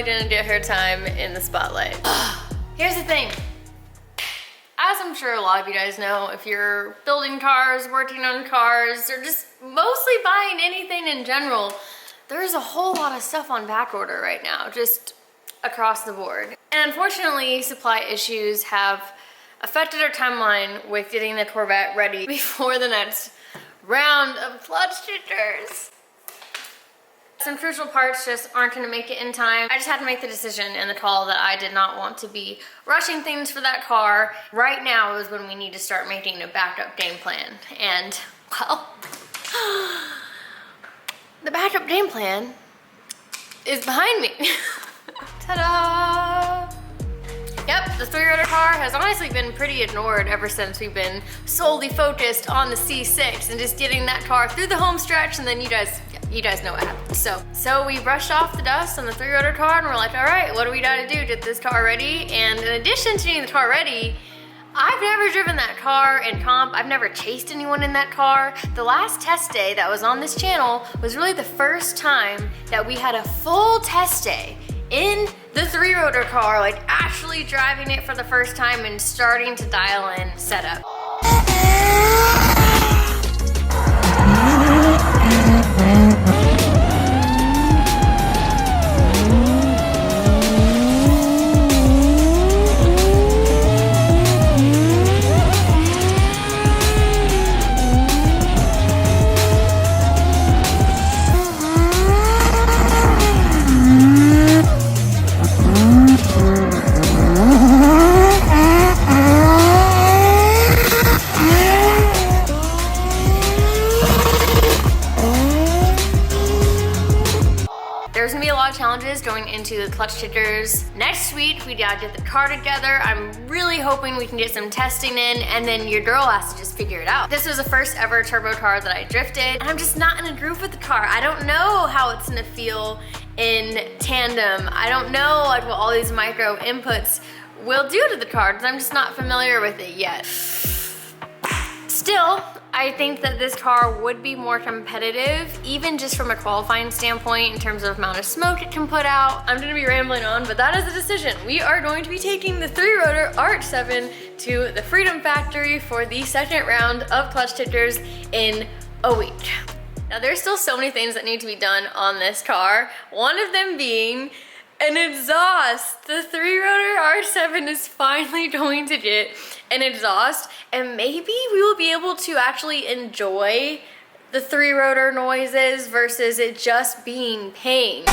finally gonna get her time in the spotlight. Here's the thing. As I'm sure a lot of you guys know, if you're building cars, working on cars, or just mostly buying anything in general, there's a whole lot of stuff on back order right now, just across the board. And unfortunately, supply issues have affected our timeline with getting the Corvette ready before the next round of clutch jitters. Some crucial parts just aren't gonna make it in time. I just had to make the decision in the call that I did not want to be rushing things for that car. Right now is when we need to start making a backup game plan. And, well, the backup game plan is behind me. Ta-da! Yep, the 3-rotor car has honestly been pretty ignored ever since we've been solely focused on the C6 and just getting that car through the home stretch, and then you guys know what happened. So we brushed off the dust on the 3-rotor car and we're like, all right, what do we gotta do to get this car ready? And in addition to getting the car ready, I've never driven that car in comp. I've never chased anyone in that car. The last test day that was on this channel was really the first time that we had a full test day in the 3-rotor car, like actually driving it for the first time and starting to dial in setup. There's gonna be a lot of challenges going into the clutch jitters. Next week, we gotta get the car together. I'm really hoping we can get some testing in, and then your girl has to just figure it out. This was the first ever turbo car that I drifted, and I'm just not in a groove with the car. I don't know how it's gonna feel in tandem. I don't know like what all these micro inputs will do to the car, because I'm just not familiar with it yet. Still, I think that this car would be more competitive, even just from a qualifying standpoint in terms of amount of smoke it can put out. I'm gonna be rambling on, but that is the decision. We are going to be taking the 3-rotor RX7 to the Freedom Factory for the second round of clutch jitters in a week. Now there's still so many things that need to be done on this car. One of them being an exhaust. The 3-rotor RX7 is finally going to get an exhaust, and maybe we will be able to actually enjoy the 3-rotor noises versus it just being pain.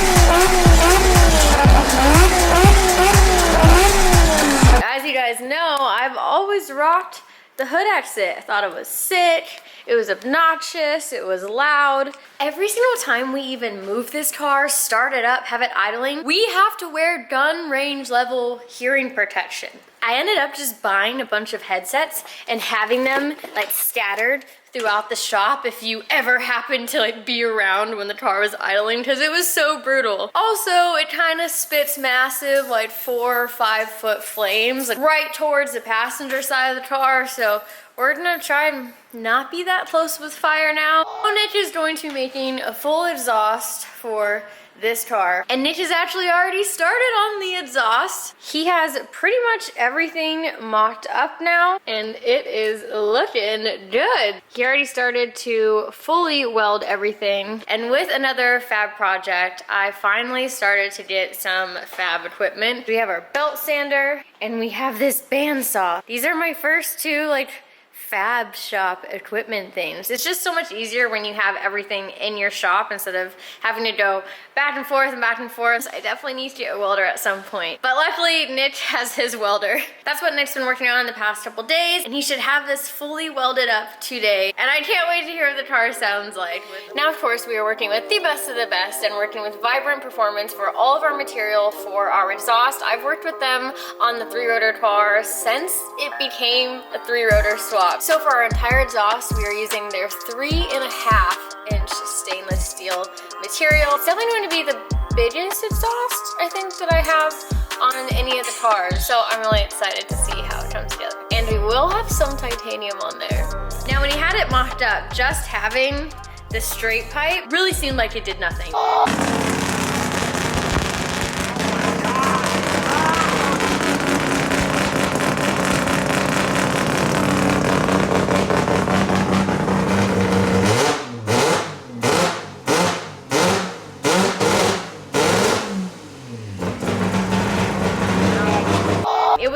As you guys know, I've always rocked the hood exit. I thought it was sick, it was obnoxious, it was loud. Every single time we even move this car, start it up, have it idling, we have to wear gun range level hearing protection. I ended up just buying a bunch of headsets and having them like scattered throughout the shop if you ever happen to like be around when the car was idling, because it was so brutal. Also, it kind of spits massive like 4 or 5 foot flames like right towards the passenger side of the car, so we're gonna try and not be that close with fire now. Nick is going to be making a full exhaust for this car, and Nick has actually already started on the exhaust. He has pretty much everything mocked up now, and it is looking good. He already started to fully weld everything, and with another fab project, I finally started to get some fab equipment. We have our belt sander, and we have this bandsaw. These are my first 2 like fab shop equipment things. It's just so much easier when you have everything in your shop instead of having to go back and forth and back and forth. I definitely need to get a welder at some point. But luckily, Nick has his welder. That's what Nick's been working on in the past couple days, and he should have this fully welded up today. And I can't wait to hear what the car sounds like. Now, of course, we are working with the best of the best and working with Vibrant Performance for all of our material for our exhaust. I've worked with them on the 3-rotor car since it became a 3-rotor swap. So for our entire exhaust, we are using their 3.5-inch stainless steel material. It's definitely going to be the biggest exhaust, I think, that I have on any of the cars. So I'm really excited to see how it comes together. And we will have some titanium on there. Now, when he had it mocked up, just having the straight pipe really seemed like it did nothing.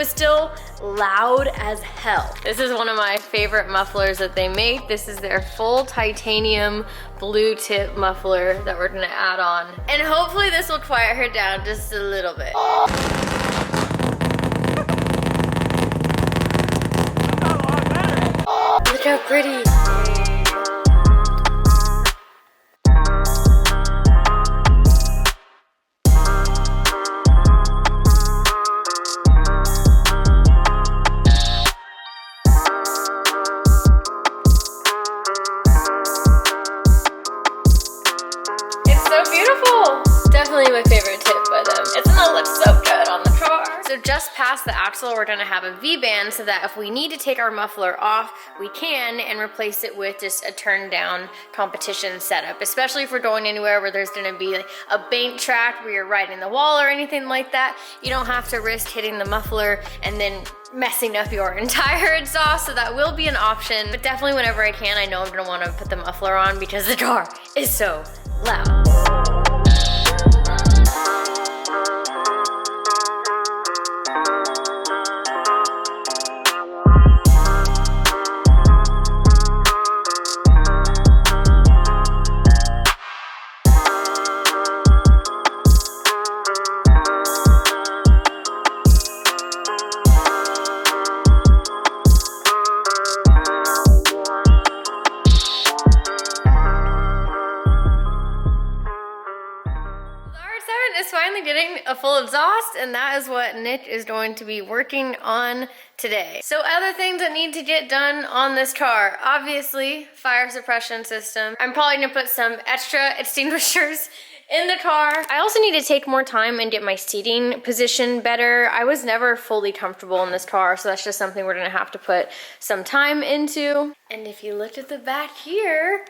was still loud as hell. This is one of my favorite mufflers that they make. This is their full titanium blue tip muffler that we're gonna add on. And hopefully this will quiet her down just a little bit. Look how pretty. Definitely my favorite tip by them. It's gonna look so good on the car. So just past the axle, we're gonna have a V-band so that if we need to take our muffler off, we can, and replace it with just a turn down competition setup, especially if we're going anywhere where there's gonna be like a bank track where you're riding the wall or anything like that. You don't have to risk hitting the muffler and then messing up your entire exhaust, so that will be an option. But definitely whenever I can, I know I'm gonna wanna put the muffler on because the car is so loud. Is finally getting a full exhaust, and that is what Nick is going to be working on today. So other things that need to get done on this car, obviously fire suppression system. I'm probably gonna put some extra extinguishers in the car. I also need to take more time and get my seating position better. I was never fully comfortable in this car, so that's just something we're gonna have to put some time into. And if you looked at the back here,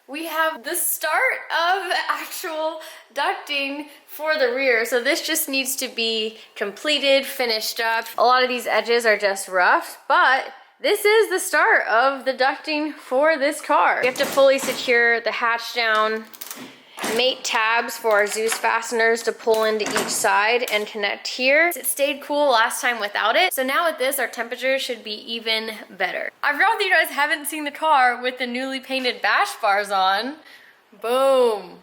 we have the start of actual ducting for the rear. So this just needs to be completed, finished up. A lot of these edges are just rough, but this is the start of the ducting for this car. We have to fully secure the hatch down, mate tabs for our Zeus fasteners to pull into each side and connect here. It stayed cool last time without it, so now with this, our temperature should be even better. I forgot that you guys haven't seen the car with the newly painted bash bars on. Boom.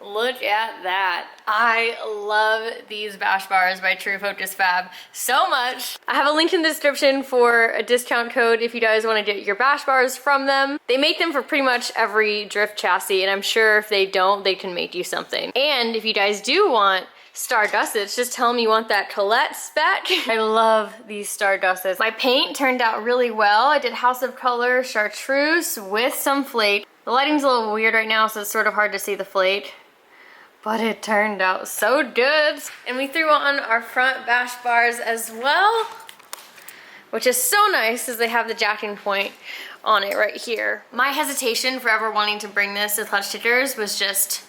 Look at that. I love these bash bars by True Focus Fab so much. I have a link in the description for a discount code if you guys want to get your bash bars from them. They make them for pretty much every drift chassis, and I'm sure if they don't, they can make you something. And if you guys do want Stardusts, just tell them you want that Collete spec. I love these Stardusts. My paint turned out really well. I did House of Color chartreuse with some flake. The lighting's a little weird right now, so it's sort of hard to see the flake, but it turned out so good. And we threw on our front bash bars as well, which is so nice because they have the jacking point on it right here. My hesitation for ever wanting to bring this to Clutch Kickers was just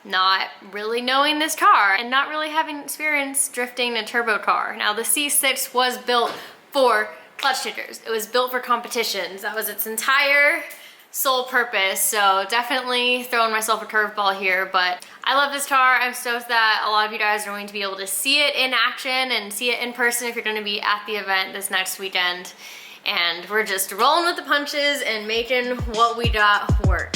not really knowing this car and not really having experience drifting a turbo car. Now the C6 was built for Clutch Kickers. It was built for competitions. That was its entire sole purpose, so definitely throwing myself a curveball here, but I love this car. I'm stoked that a lot of you guys are going to be able to see it in action and see it in person if you're going to be at the event this next weekend. And we're just rolling with the punches and making what we got work.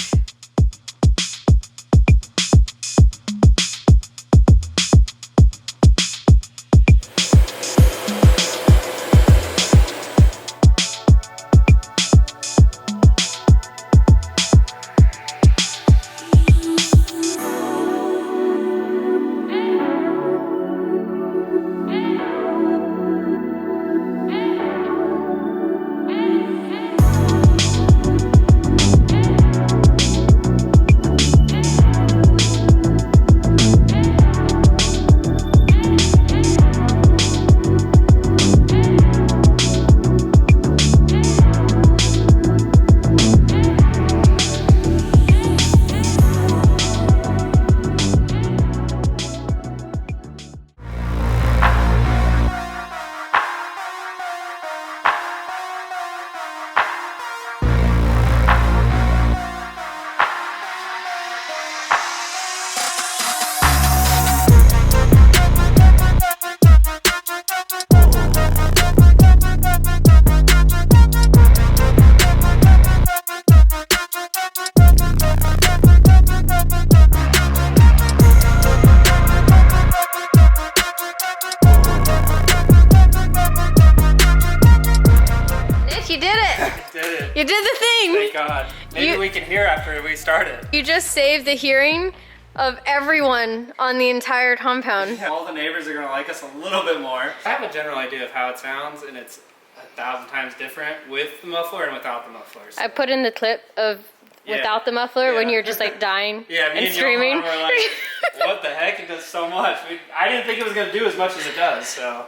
you did it. I did it. You did the thing. Thank God. Maybe we can hear after we started. You just saved the hearing of everyone on the entire compound. All the neighbors are gonna like us a little bit more. I have a general idea of how it sounds, and it's 1,000 times different with the muffler and without the muffler. So. I put in the clip of without the muffler when you're just like dying and screaming. We're like, what the heck? It does so much. I didn't think it was gonna do as much as it does. So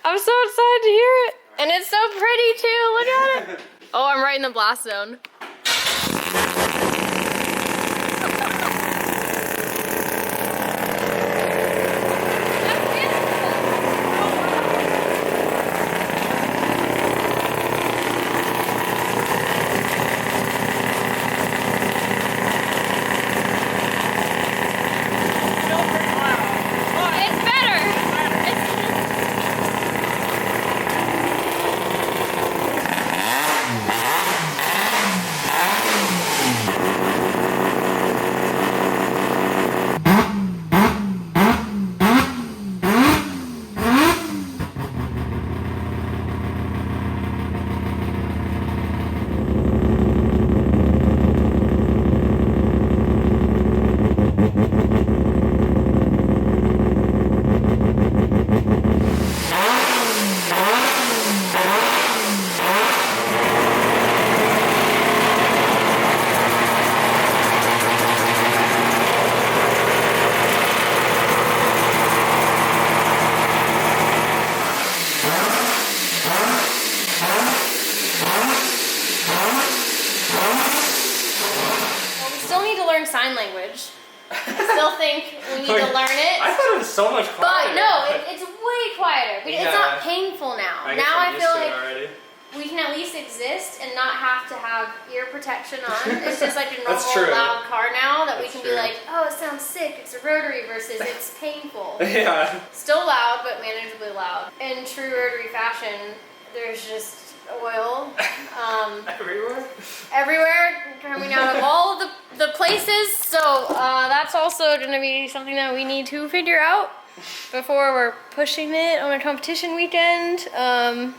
I'm so excited to hear it, and it's so pretty too. Look at it. Oh, I'm right in the blast zone. Sign language. I still think we need to learn it. I thought it was so much quieter. But no, it's way quieter. It's not painful now. Now I feel like we can at least exist and not have to have ear protection on. It's just like a normal loud car now that we can be like, oh, it sounds sick. It's a rotary versus it's painful. Yeah. Still loud, but manageably loud. In true rotary fashion, there's just oil everywhere coming out of all of the places, so that's also going to be something that we need to figure out before we're pushing it on a competition weekend. I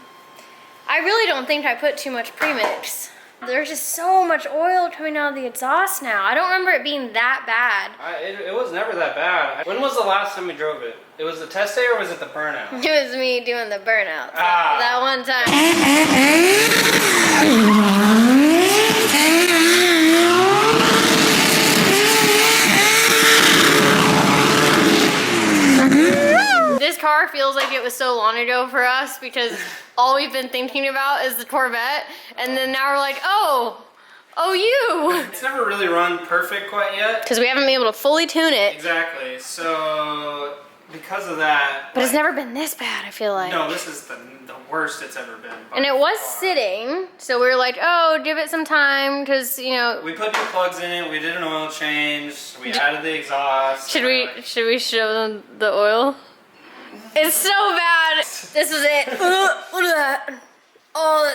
really don't think I put too much premix. There's just so much oil coming out of the exhaust now. I don't remember it being that bad. It was never that bad. When was the last time we drove it? It was the test day or was it the burnout? It was me doing the burnout. That one time. This car feels like it was so long ago for us because all we've been thinking about is the Corvette, and then now we're like, oh you. It's never really run perfect quite yet. Because we haven't been able to fully tune it. Exactly, so because of that. But it's never been this bad, I feel like. No, this is the worst it's ever been. And it was sitting, so we were like, oh, give it some time, because, you know. We put new plugs in it, we did an oil change, we added the exhaust. Should we show them the oil? It's so bad. This is it. Look at that. Oh,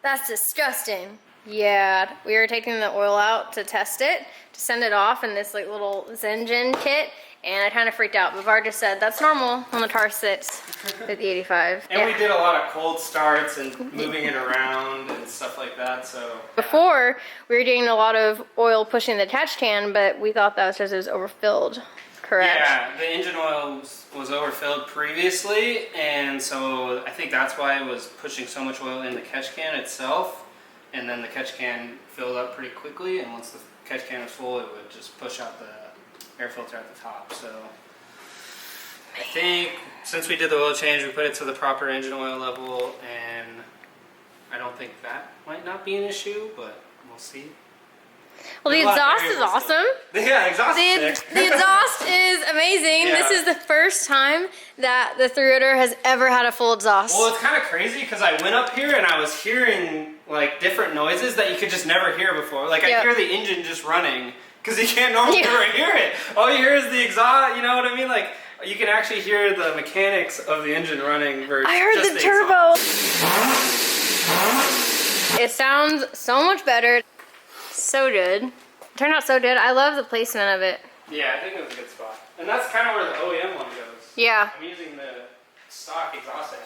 that's disgusting. Yeah, we were taking the oil out to test it, to send it off in this like little Zengen kit, and I kind of freaked out. But Var just said that's normal when the car sits at the 85. And we did a lot of cold starts and moving it around and stuff like that. So before we were getting a lot of oil pushing the catch can, but we thought that was because it was overfilled. Correct. Yeah, the engine oil was overfilled previously, and so I think that's why it was pushing so much oil in the catch can itself. And then the catch can filled up pretty quickly, and once the catch can was full, it would just push out the air filter at the top. So I think since we did the oil change, we put it to the proper engine oil level, and I don't think that might not be an issue, but we'll see. Well, the exhaust is awesome. Yeah, exhaust is sick. The exhaust is amazing. Yeah. This is the first time that the 3-rotor has ever had a full exhaust. Well, it's kind of crazy because I went up here and I was hearing like different noises that you could just never hear before. Like I hear the engine just running because you can't normally ever hear it. All you hear is the exhaust, you know what I mean? Like you can actually hear the mechanics of the engine running versus I heard just the turbo. It sounds so much better. So good. It turned out so good. I love the placement of it. Yeah, I think it was a good spot. And that's kind of where the OEM one goes. Yeah. I'm using the stock exhaust head.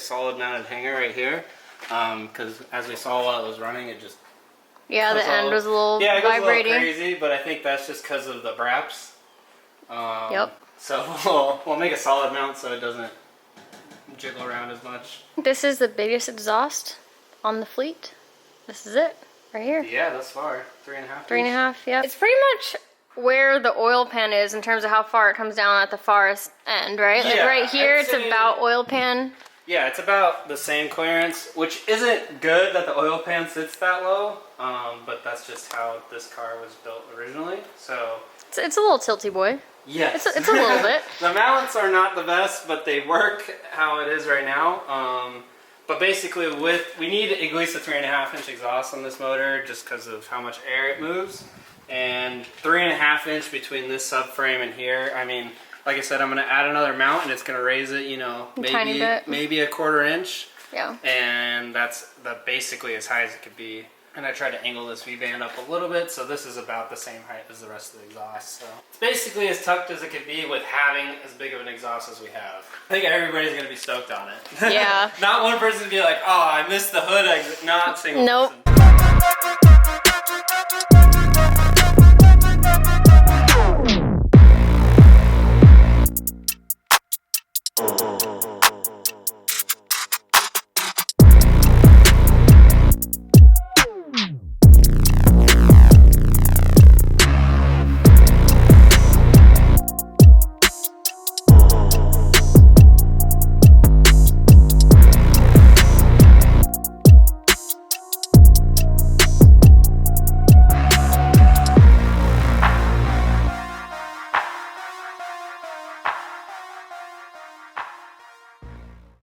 solid mounted hanger right here. Because as we saw while it was running, it just Yeah, the end was a little it goes vibrating. a little crazy, but I think that's just because of the braps. Yep. So we'll make a solid mount so it doesn't jiggle around as much. This is the biggest exhaust on the fleet. This is it, right here. Yeah, thus far. 3.5. 3.5, yeah. It's pretty much where the oil pan is in terms of how far it comes down at the farthest end, right? Like Yeah, right here, I'd it's say- about oil pan. Yeah, it's about the same clearance, which isn't good that the oil pan sits that low, but that's just how this car was built originally. So It's a little tilty boy. yes, It's a little bit. The mounts are not the best, but they work how it is right now. But basically, we need at least a 3.5-inch exhaust on this motor, just because of how much air it moves, and 3.5-inch between this subframe and here. I mean, like I said, I'm going to add another mount, and it's going to raise it, you know, Tiny bit. maybe a 1/4 inch. Yeah. And that's basically as high as it could be. And I tried to angle this V-band up a little bit, so this is about the same height as the rest of the exhaust. So it's basically as tucked as it could be with having as big of an exhaust as we have. I think everybody's going to be stoked on it. Yeah. Not one person to be like, oh, I missed the hood exit. Not a single Nope. person.